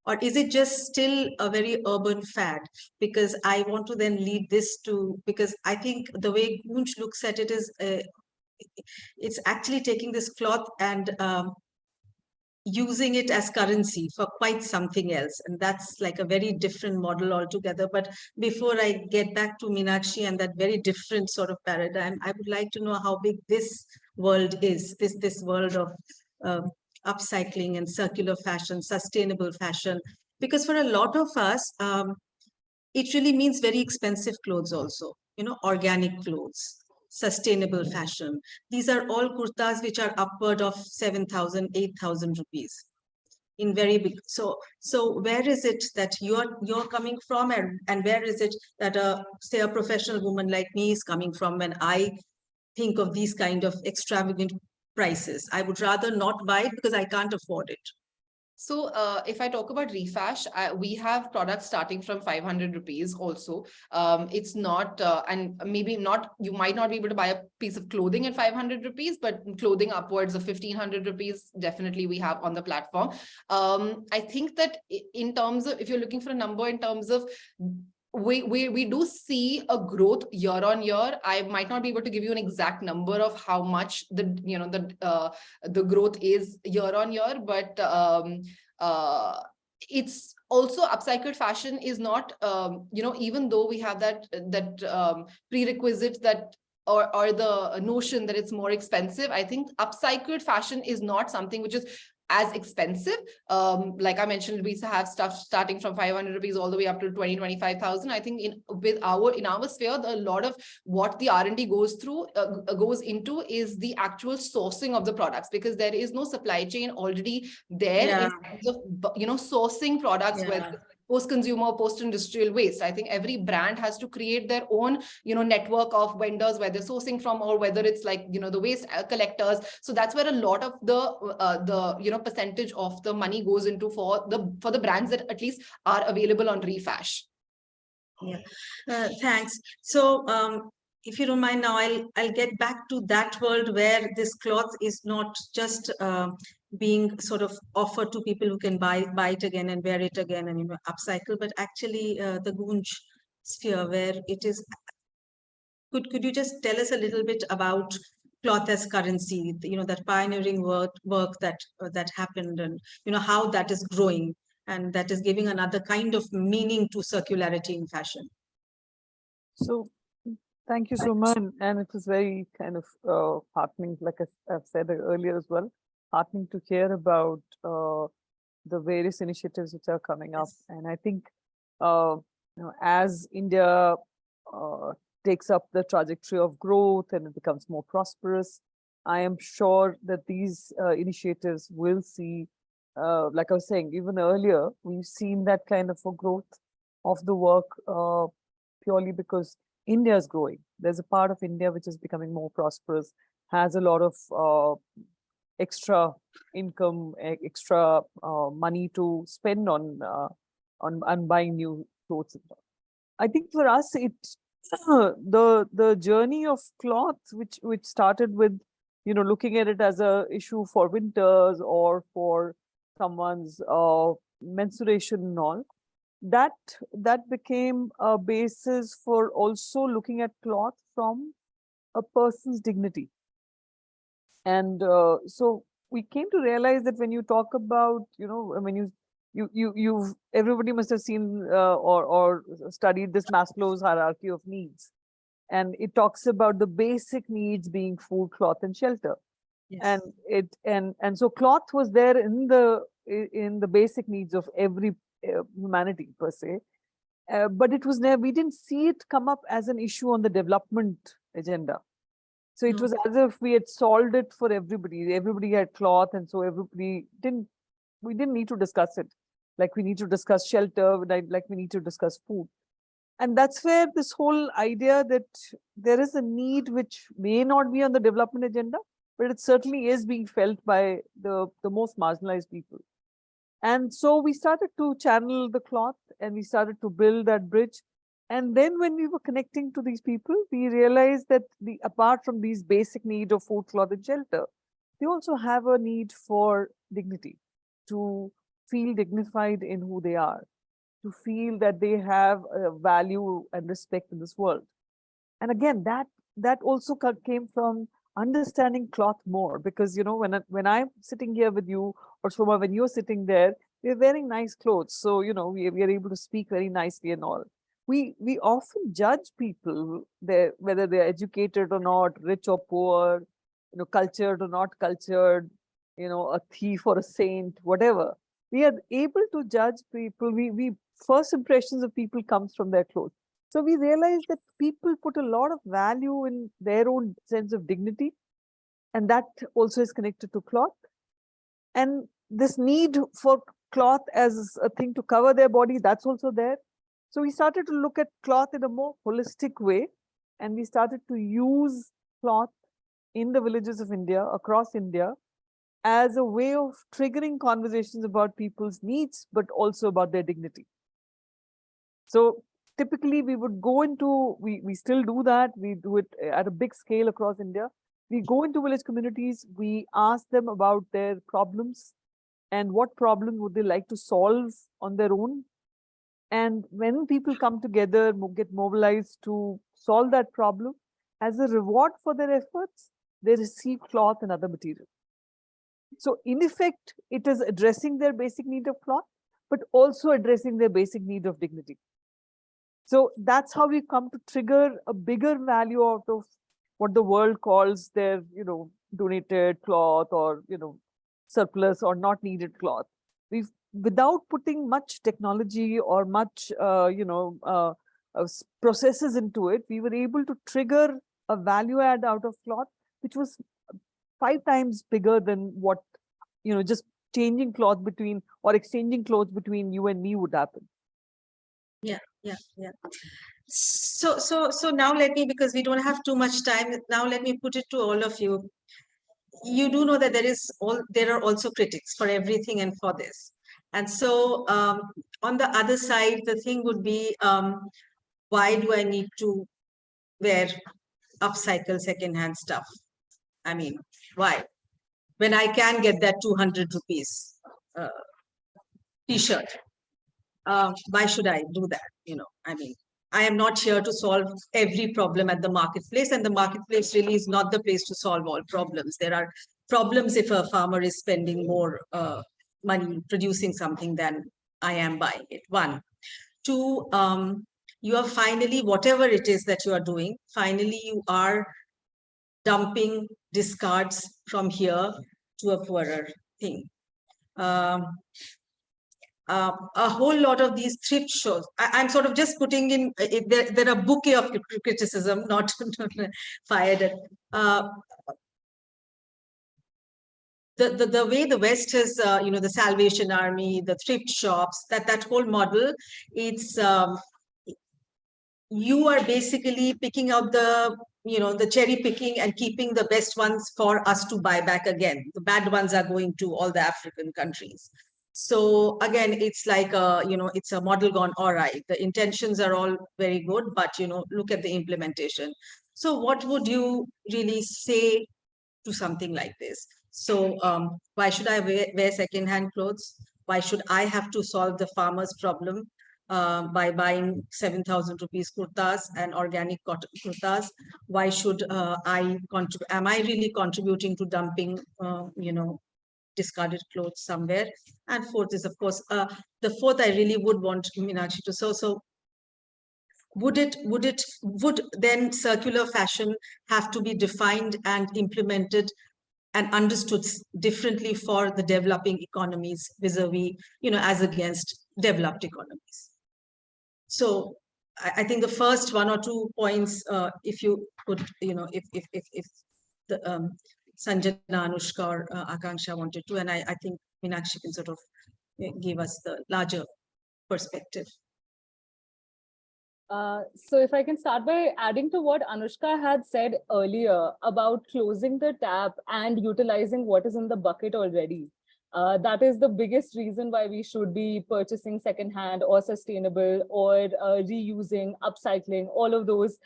or is it just still a very urban fad? Because I want to then lead this to, because I think the way Goonj looks at it is, it's actually taking this cloth and using it as currency for quite something else. And that's like a very different model altogether. But before I get back to Meenakshi and that very different sort of paradigm, I would like to know how big this world is, this world of upcycling and circular fashion, sustainable fashion. Because for a lot of us, it really means very expensive clothes also, organic clothes, sustainable fashion. These are all kurtas which are upward of 7,000, 8,000 rupees in very big. So where is it that you're coming from, and where is it that say a professional woman like me is coming from when I think of these kind of extravagant prices? I would rather not buy it because I can't afford it. So if I talk about refash, we have products starting from 500 rupees also. It's not, and maybe not, you might not be able to buy a piece of clothing at 500 rupees, but clothing upwards of 1500 rupees, definitely we have on the platform. I think that in terms of, if you're looking for a number in terms of, we do see a growth year on year. I might not be able to give you an exact number of how much the growth is year on year, but it's also upcycled fashion is not even though we have that prerequisite that or the notion that it's more expensive. I think upcycled fashion is not something which is as expensive. Like I mentioned, we have stuff starting from 500 rupees all the way up to 25,000. I think in our sphere, a lot of what the R&D goes into is the actual sourcing of the products, because there is no supply chain already there in terms of sourcing products, whether post-consumer, post-industrial waste. I think every brand has to create their own, network of vendors where they're sourcing from, or whether it's like, the waste collectors. So that's where a lot of the percentage of the money goes into for the brands that at least are available on Refash. Yeah, thanks. So if you don't mind now, I'll get back to that world where this cloth is not just being sort of offered to people who can buy it again and wear it again and upcycle, but actually the Goonj sphere where it is. Could you just tell us a little bit about cloth as currency? That pioneering work that happened, and how that is growing and that is giving another kind of meaning to circularity in fashion. So thank you so much. And it was very kind of heartening, like I've said earlier as well, heartening to hear about the various initiatives which are coming up. And I think as India takes up the trajectory of growth and it becomes more prosperous, I am sure that these initiatives will see, like I was saying, even earlier, we've seen that kind of a growth of the work purely because India is growing. There's a part of India which is becoming more prosperous, has a lot of extra income, extra money to spend on buying new clothes. I think for us, the journey of cloth, which started with looking at it as a issue for winters or for someone's menstruation and all, that became a basis for also looking at cloth from a person's dignity. And so we came to realize that when you talk about, when you've everybody must have seen or studied this Maslow's hierarchy of needs, and it talks about the basic needs being food, cloth, and shelter. Yes. And so cloth was there in the basic needs of every humanity per se, but it was never, we didn't see it come up as an issue on the development agenda. So it was as if we had solved it for everybody. Everybody had cloth, and so we didn't need to discuss it. Like we need to discuss shelter, like we need to discuss food. And that's where this whole idea that there is a need which may not be on the development agenda, but it certainly is being felt by the most marginalized people. And so we started to channel the cloth and we started to build that bridge. And then when we were connecting to these people, we realized that apart from these basic needs of food, cloth, and shelter, they also have a need for dignity, to feel dignified in who they are, to feel that they have a value and respect in this world. And again, that also came from understanding cloth more, because when I'm sitting here with you, or Shoma, when you're sitting there, we're wearing nice clothes, so we are able to speak very nicely and all. We often judge people whether they're educated or not, rich or poor, cultured or not cultured, a thief or a saint, whatever. we are able to judge people. We first impressions of people comes from their clothes. So we realize that people put a lot of value in their own sense of dignity, and that also is connected to cloth. And this need for cloth as a thing to cover their body, that's also there. So we started to look at cloth in a more holistic way, and we started to use cloth in the villages of India, across India, as a way of triggering conversations about people's needs, but also about their dignity. So typically we would go into, we still do that, we do it at a big scale across India. We go into village communities, we ask them about their problems and what problem would they like to solve on their own. And when people come together, get mobilized to solve that problem, as a reward for their efforts, they receive cloth and other material. So in effect, it is addressing their basic need of cloth, but also addressing their basic need of dignity. So that's how we come to trigger a bigger value out of what the world calls their, donated cloth or, surplus or not needed cloth. We've, without putting much technology or much, processes into it, we were able to trigger a value add out of cloth, which was 5 times bigger than what, just changing cloth between or exchanging clothes between you and me would happen. Yeah. So now let me, because we don't have too much time, now let me put it to all of you. You do know that there are also critics for everything and for this. And so on the other side, the thing would be, why do I need to wear upcycle secondhand stuff? I mean, why? When I can get that 200 rupees t-shirt, why should I do that? I mean, I am not here to solve every problem at the marketplace, and the marketplace really is not the place to solve all problems. There are problems if a farmer is spending more money producing something than I am buying it. 1. 2, you are finally, whatever it is that you are doing, finally you are dumping discards from here to a poorer thing. A whole lot of these thrift shows, I'm sort of just putting in, there are bouquet of criticism, not fired at. The way the West has, the Salvation Army, the thrift shops, that whole model, it's, you are basically picking out the cherry picking and keeping the best ones for us to buy back again. The bad ones are going to all the African countries. So again, it's like it's a model gone awry. The intentions are all very good, but look at the implementation. So what would you really say to something like this? So why should I wear secondhand clothes? Why should I have to solve the farmer's problem by buying 7,000 rupees kurtas and organic cotton kurtas? Why should I contribute? Am I really contributing to dumping, discarded clothes somewhere? And 4th is, of course, the 4th I really would want Meenakshi to. So would then circular fashion have to be defined and implemented and understood differently for the developing economies vis-a-vis, as against developed economies? So I think the first 1 or 2 points, if you could, if the Sanjana, Anushka, or Akanksha wanted to, and I think Meenakshi can sort of give us the larger perspective. So if I can start by adding to what Anushka had said earlier about closing the tap and utilizing what is in the bucket already. That is the biggest reason why we should be purchasing secondhand or sustainable or reusing, upcycling, all of those.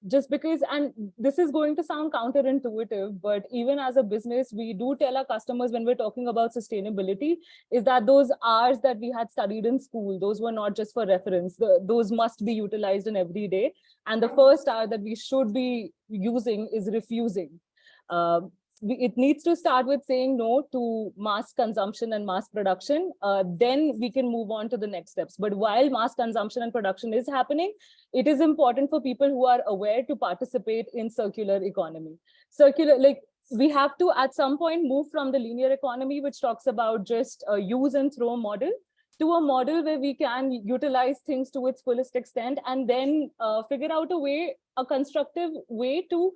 Just because, and this is going to sound counterintuitive, but even as a business, we do tell our customers when we're talking about sustainability, is that those R's that we had studied in school, those were not just for reference. Those must be utilized in every day. And the first R that we should be using is refusing. It needs to start with saying no to mass consumption and mass production. Then we can move on to the next steps. But while mass consumption and production is happening, it is important for people who are aware to participate in circular economy. we have to at some point move from the linear economy, which talks about just a use and throw model, to a model where we can utilize things to its fullest extent, and then figure out a constructive way to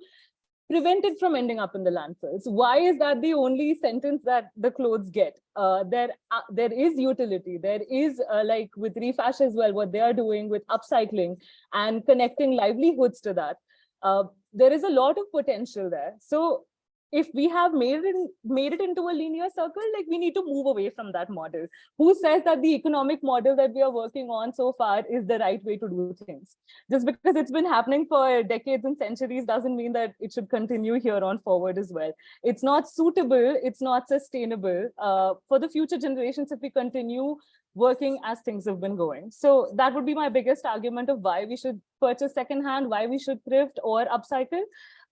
prevent it from ending up in the landfills. Why is that the only sentence that the clothes get? There is utility. There is like with Refash as well, what they are doing with upcycling and connecting livelihoods to that. There is a lot of potential there. So if we have made it into a linear circle, like we need to move away from that model. Who says that the economic model that we are working on so far is the right way to do things? Just because it's been happening for decades and centuries doesn't mean that it should continue here on forward as well. It's not suitable, it's not sustainable for the future generations if we continue working as things have been going. So that would be my biggest argument of why we should purchase secondhand, why we should thrift or upcycle.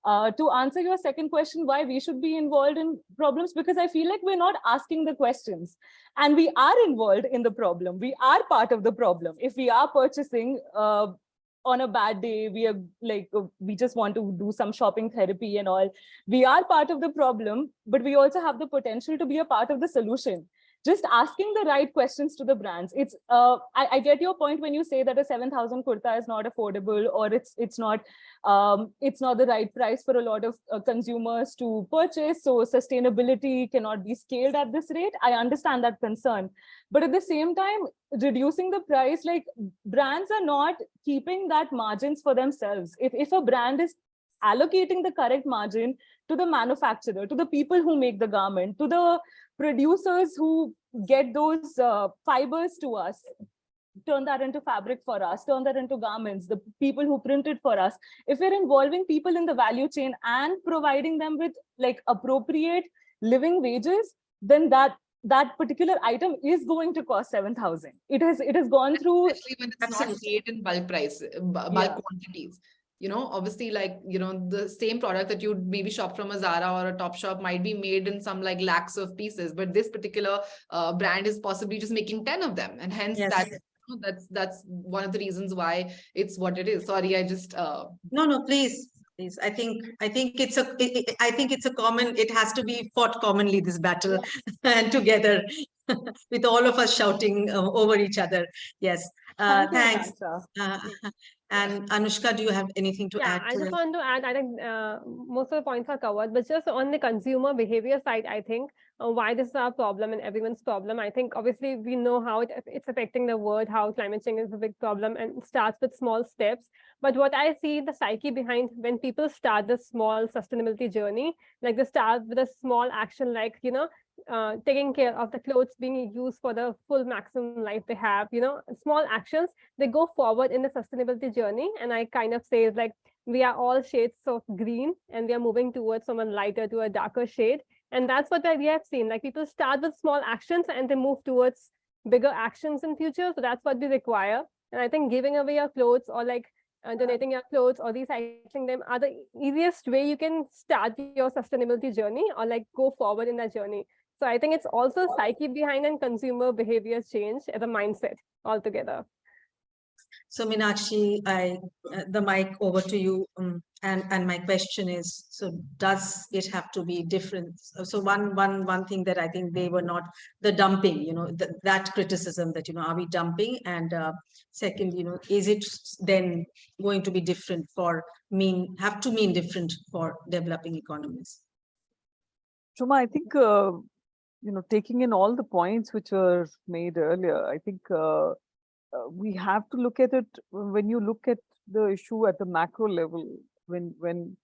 To answer your second question, why we should be involved in problems, because I feel like we're not asking the questions, and we are involved in the problem. We are part of the problem. If we are purchasing on a bad day, we are like, we just want to do some shopping therapy and all, we are part of the problem, but we also have the potential to be a part of the solution. Just asking the right questions to the brands. It's I get your point when you say that a 7,000 kurta is not affordable, or it's not the right price for a lot of consumers to purchase. So sustainability cannot be scaled at this rate. I understand that concern, but at the same time, reducing the price, like brands are not keeping that margins for themselves. If a brand is allocating the correct margin to the manufacturer, to the people who make the garment, to the producers who get those fibers to us, turn that into fabric for us, turn that into garments, the people who print it for us. If we're involving people in the value chain and providing them with like appropriate living wages, then that particular item is going to cost 7,000. It has gone through. Especially when it's not made in bulk price, bulk quantities. You know, obviously, like, you know, the same product that you'd maybe shop from a Zara or a Topshop might be made in some like lakhs of pieces, but this particular brand is possibly just making 10 of them. And hence that's one of the reasons why it's what it is. Sorry, I just No, please. I think it's a common, it has to be fought commonly, this battle, and together with all of us shouting over each other. Yes. Thanks. And Anushka, do you have anything to add? I just want to add, I think most of the points are covered, but just on the consumer behavior side, I think why this is our problem and everyone's problem. I think obviously we know how it's affecting the world, how climate change is a big problem, and it starts with small steps. But what I see the psyche behind when people start this small sustainability journey, like they start with a small action, like, you know, taking care of the clothes being used for the full maximum life they have, you know, small actions, they go forward in the sustainability journey. And I kind of say it's like we are all shades of green and we are moving towards from a lighter to a darker shade. And that's what we have seen, like people start with small actions and they move towards bigger actions in future. So that's what we require. And I think giving away your clothes or like donating your clothes or recycling them are the easiest way you can start your sustainability journey or like go forward in that journey. So I think it's also psyche behind and consumer behavior change as a mindset altogether. So Meenakshi, the mic over to you. And my question is, so does it have to be different? So one thing that I think they were not, the dumping, you know, that criticism that, you know, are we dumping? And second, you know, is it then going to be different mean different for developing economies? Shuma, I think, you know, taking in all the points which were made earlier, I think we have to look at it when you look at the issue at the macro level. When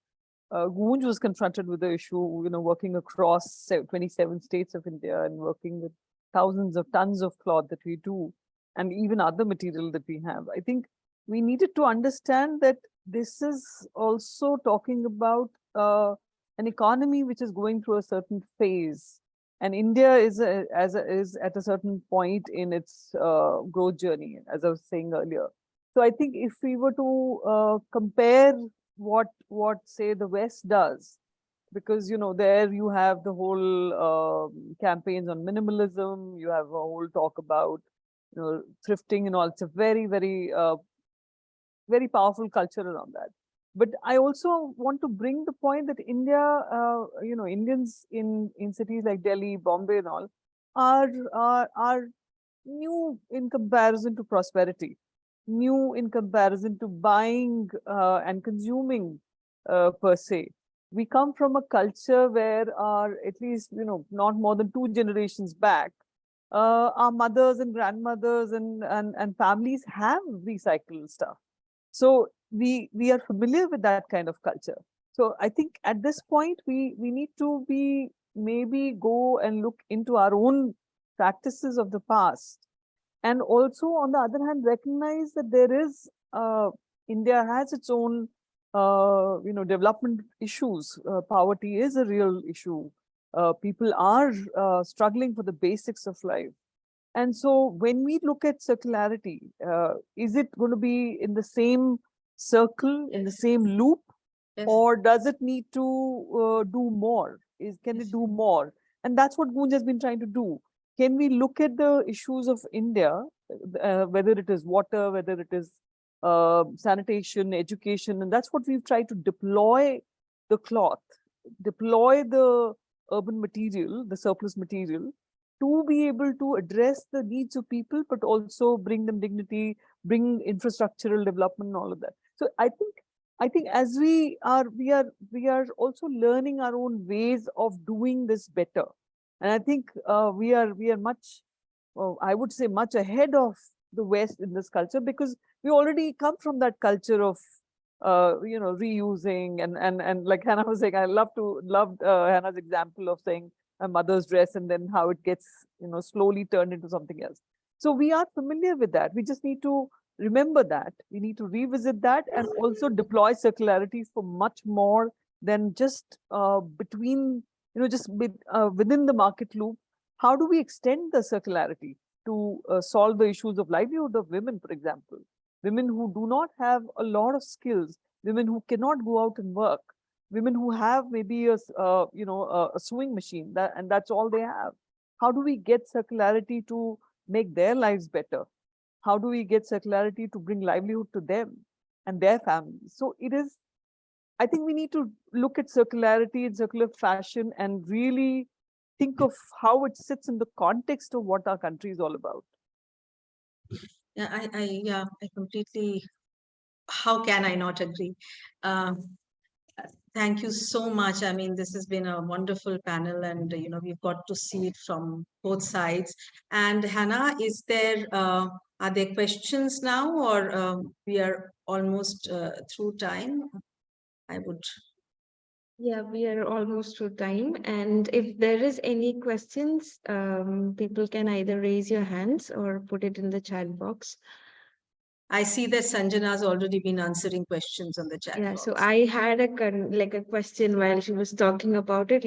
Goonj was confronted with the issue, you know, working across 27 states of India and working with thousands of tons of cloth that we do, and even other material that we have, I think we needed to understand that this is also talking about an economy which is going through a certain phase. And India is at a certain point in its growth journey, as I was saying earlier. So I think if we were to compare what say the West does, because, you know, there you have the whole campaigns on minimalism, you have a whole talk about, you know, thrifting and all. It's a very, very, very powerful culture around that. But I also want to bring the point that India, Indians in cities like Delhi, Bombay, and all are new in comparison to prosperity, new in comparison to buying and consuming per se. We come from a culture where at least, not more than 2 generations back, our mothers and grandmothers and families have recycled stuff. So we are familiar with that kind of culture. So I think at this point we need to be maybe go and look into our own practices of the past, and also on the other hand recognize that there is India has its own development issues. Poverty is a real issue. People are struggling for the basics of life. And so when we look at circularity, is it going to be in the same circle, in the same loop, Yes. or does it need to do more? Can it do more? And that's what Goonj has been trying to do. Can we look at the issues of India, whether it is water, whether it is sanitation, education, and that's what we've tried to deploy the cloth, deploy the urban material, the surplus material, to be able to address the needs of people, but also bring them dignity, bring infrastructural development and all of that. So I think as we are also learning our own ways of doing this better. And I think we are much, I would say much ahead of the West in this culture, because we already come from that culture of reusing and like Hannah was saying, I loved Hannah's example of saying a mother's dress and then how it gets slowly turned into something else. So we are familiar with that. We just need to remember that. We need to revisit that and also deploy circularity for much more than just between, within the market loop. How do we extend the circularity to solve the issues of livelihood of women, for example? Women who do not have a lot of skills, women who cannot go out and work, women who have maybe a sewing machine, and that's all they have. How do we get circularity to make their lives better? How do we get circularity to bring livelihood to them and their families? So I think we need to look at circularity and circular fashion and really think of how it sits in the context of what our country is all about. Yeah, I completely, how can I not agree? Thank you so much. I mean, this has been a wonderful panel, and we've got to see it from both sides. And Hannah, are there questions now, or we are almost through time? I would. Yeah, we are almost through time. And if there is any questions, people can either raise your hands or put it in the chat box. I see that Sanjana's already been answering questions on the chat Yeah, box. so I had a question while she was talking about it,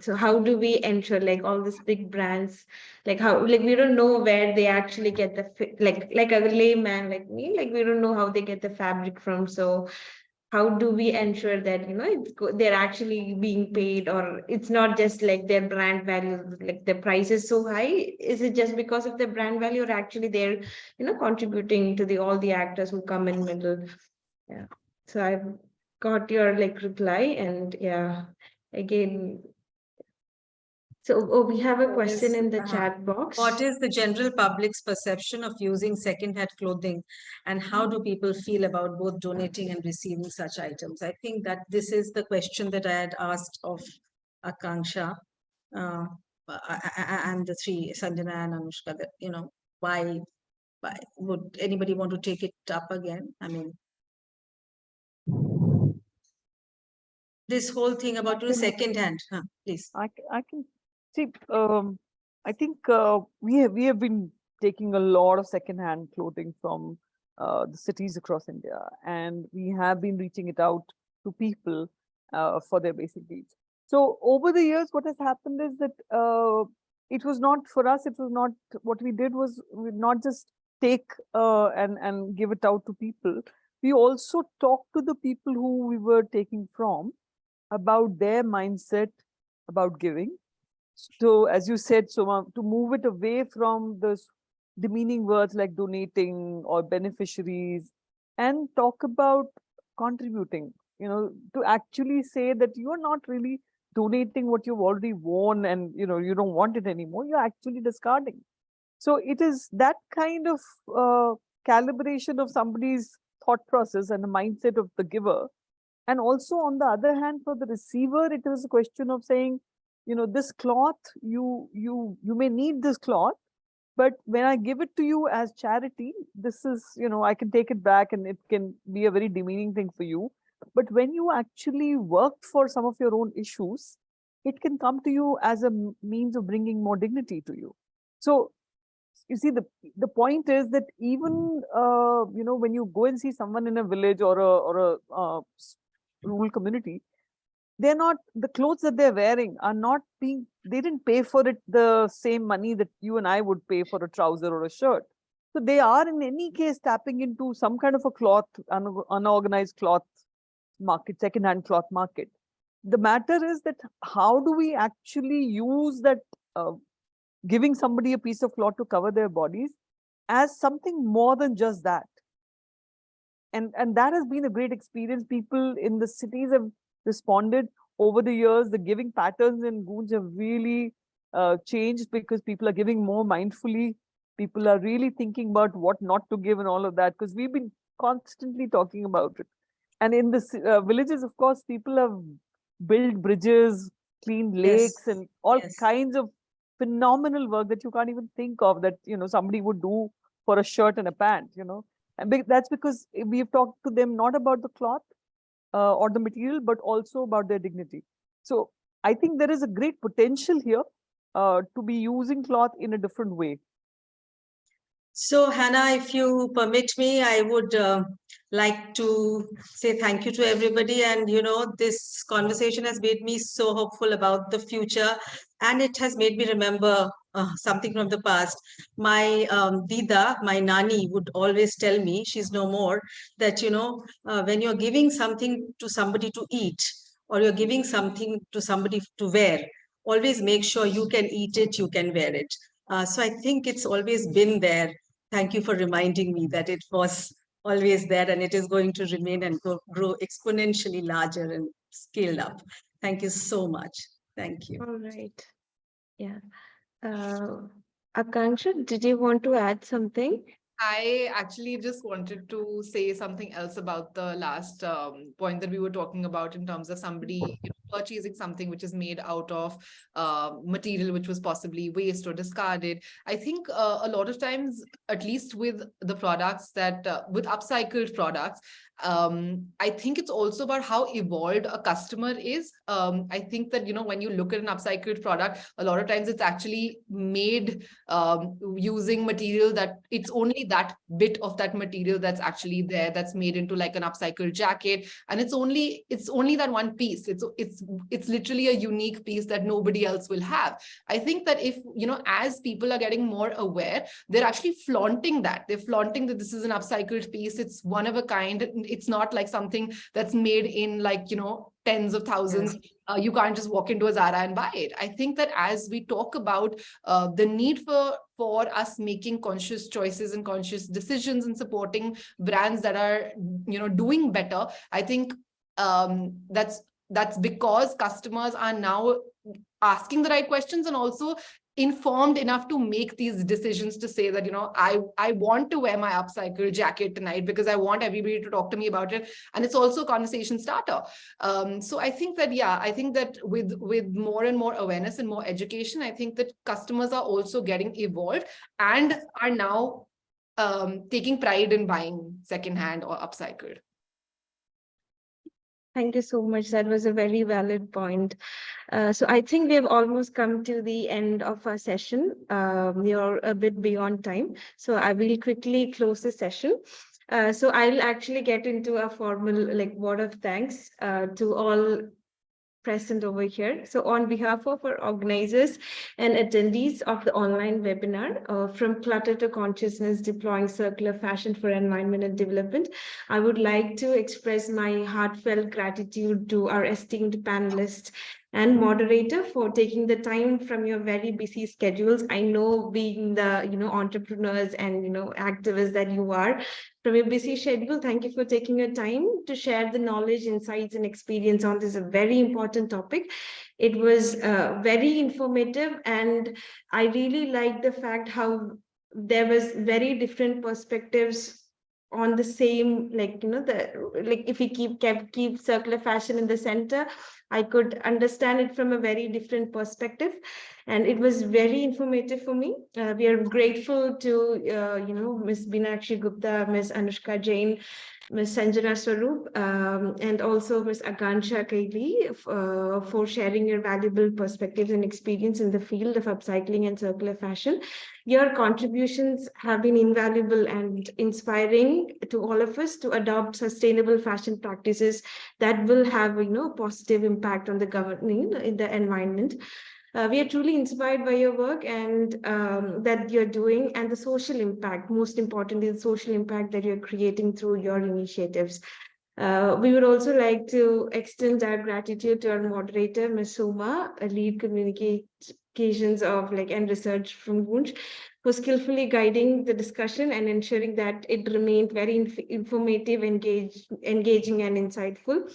so how do we ensure like all these big brands, like how, like we don't know where they actually get the like a layman like me, like we don't know how they get the fabric from. So how do we ensure that they're actually being paid, or it's not just like their brand value, like the price is so high? Is it just because of the brand value, or actually they're contributing to all the actors who come in middle? Yeah, so I've got your reply, and yeah, again, so we have a question in the chat box. What is the general public's perception of using second-hand clothing, and how do people feel about both donating and receiving such items? I think that this is the question that I had asked of Akanksha and the three, Sanjana and Anushka, that, why would anybody want to take it up again? I mean, this whole thing about second-hand, please. I can see. I think we have been taking a lot of second-hand clothing from the cities across India, and we have been reaching it out to people for their basic needs. So over the years, what has happened is that it was not for us. It was not what we did was we not just take and give it out to people. We also talked to the people who we were taking from about their mindset about giving. So as you said, Soma, to move it away from those demeaning words like donating or beneficiaries, and talk about contributing, to actually say that you're not really donating what you've already worn and, you don't want it anymore. You're actually discarding. So it is that kind of calibration of somebody's thought process and the mindset of the giver. And also, on the other hand, for the receiver, it is a question of saying, this cloth, you may need this cloth, but when I give it to you as charity, this is, I can take it back and it can be a very demeaning thing for you. But when you actually worked for some of your own issues, it can come to you as a means of bringing more dignity to you. So you see, the point is that even when you go and see someone in a village or a rural community, they're not, the clothes that they're wearing are not being, they didn't pay for it the same money that you and I would pay for a trouser or a shirt. So they are in any case tapping into some kind of a cloth, unorganized cloth market, second-hand cloth market. The matter is that how do we actually use that giving somebody a piece of cloth to cover their bodies as something more than just that? And that has been a great experience. People in the cities have responded over the years. The giving patterns in Goonj have really changed because people are giving more mindfully. People are really thinking about what not to give and all of that, because we've been constantly talking about it. And in the villages, of course, people have built bridges, cleaned lakes, and all kinds of phenomenal work that you can't even think of that, somebody would do for a shirt and a pant, And that's because we've talked to them not about the cloth or the material, but also about their dignity. So I think there is a great potential here to be using cloth in a different way. So, Hannah, if you permit me, I would like to say thank you to everybody. And, this conversation has made me so hopeful about the future. And it has made me remember something from the past. My Dida, my Nani, would always tell me, she's no more, that, when you're giving something to somebody to eat, or you're giving something to somebody to wear, always make sure you can eat it, you can wear it. So I think it's always been there. Thank you for reminding me that it was always there and it is going to remain and grow exponentially larger and scaled up. Thank you so much. Thank you. All right. Yeah. Akanksha, did you want to add something? I actually just wanted to say something else about the last point that we were talking about in terms of somebody purchasing something which is made out of material which was possibly waste or discarded. I think a lot of times, at least with the products that, with upcycled products, I think it's also about how evolved a customer is. I think that, when you look at an upcycled product, a lot of times it's actually made using material that it's only that bit of that material that's actually there, that's made into like an upcycled jacket. And it's only that one piece. It's literally a unique piece that nobody else will have. I think that if, as people are getting more aware, they're actually flaunting that. They're flaunting that this is an upcycled piece. It's one of a kind. It's not like something that's made in like, tens of thousands. You can't just walk into a Zara and buy it. I think that as we talk about the need for us making conscious choices and conscious decisions and supporting brands that are, doing better, I think that's because customers are now asking the right questions and also informed enough to make these decisions to say that, I want to wear my upcycled jacket tonight because I want everybody to talk to me about it. And it's also a conversation starter. So I think that with more and more awareness and more education, I think that customers are also getting evolved and are now taking pride in buying secondhand or upcycled. Thank you so much. That was a very valid point. So I think we have almost come to the end of our session. We are a bit beyond time. So I will quickly close the session. So I'll actually get into a formal word of thanks to all present over here. So on behalf of our organizers and attendees of the online webinar, from Clutter to Consciousness, Deploying Circular Fashion for Environment and Development, I would like to express my heartfelt gratitude to our esteemed panelists and moderator, for taking the time from your very busy schedules. I know, being the entrepreneurs and activists that you are, from your busy schedule, thank you for taking your time to share the knowledge, insights, and experience on this very important topic. It was very informative, and I really like the fact how there was very different perspectives on the same, if we keep circular fashion in the center, I could understand it from a very different perspective, and it was very informative for me. We are grateful to Ms. Binakshi Gupta, Ms. Anushka Jain, Ms. Sanjana Swaroop, and also Ms. Akansha Kaili, for sharing your valuable perspectives and experience in the field of upcycling and circular fashion. Your contributions have been invaluable and inspiring to all of us to adopt sustainable fashion practices that will have positive impact on the governing in the environment. We are truly inspired by your work and that you're doing, and the social impact, most importantly, the social impact that you're creating through your initiatives. We would also like to extend our gratitude to our moderator, Ms. Suma, a lead communications of and research from Goonj, for skillfully guiding the discussion and ensuring that it remained very informative, engaging, and insightful.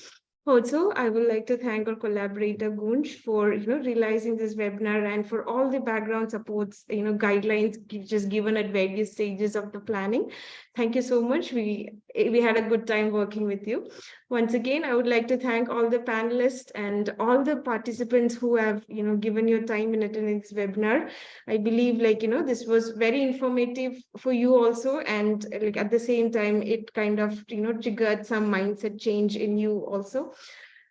Also, I would like to thank our collaborator Goonj for realizing this webinar and for all the background supports, guidelines just given at various stages of the planning. Thank you so much. We had a good time working with you. Once again, I would like to thank all the panelists and all the participants who have given your time in attending this webinar. I believe this was very informative for you also, and at the same time it kind of triggered some mindset change in you also.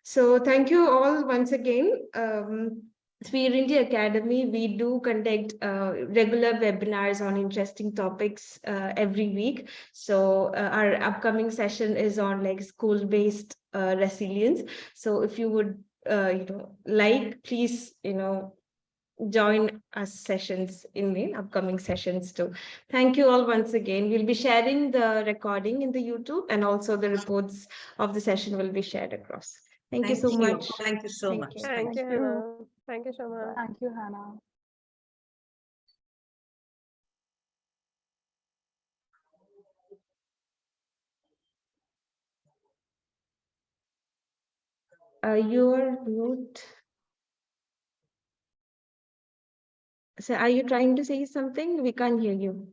So thank you all once again. Sphere India Academy, we do conduct regular webinars on interesting topics every week. So our upcoming session is on school-based resilience. So if you would please join us sessions in the upcoming sessions too. Thank you all once again. We'll be sharing the recording in the YouTube, and also the reports of the session will be shared across. Thank you so much. Thank you so much. Thank you, Hannah. Thank you so much. Thank you, Hannah. You're mute. So are you trying to say something? We can't hear you.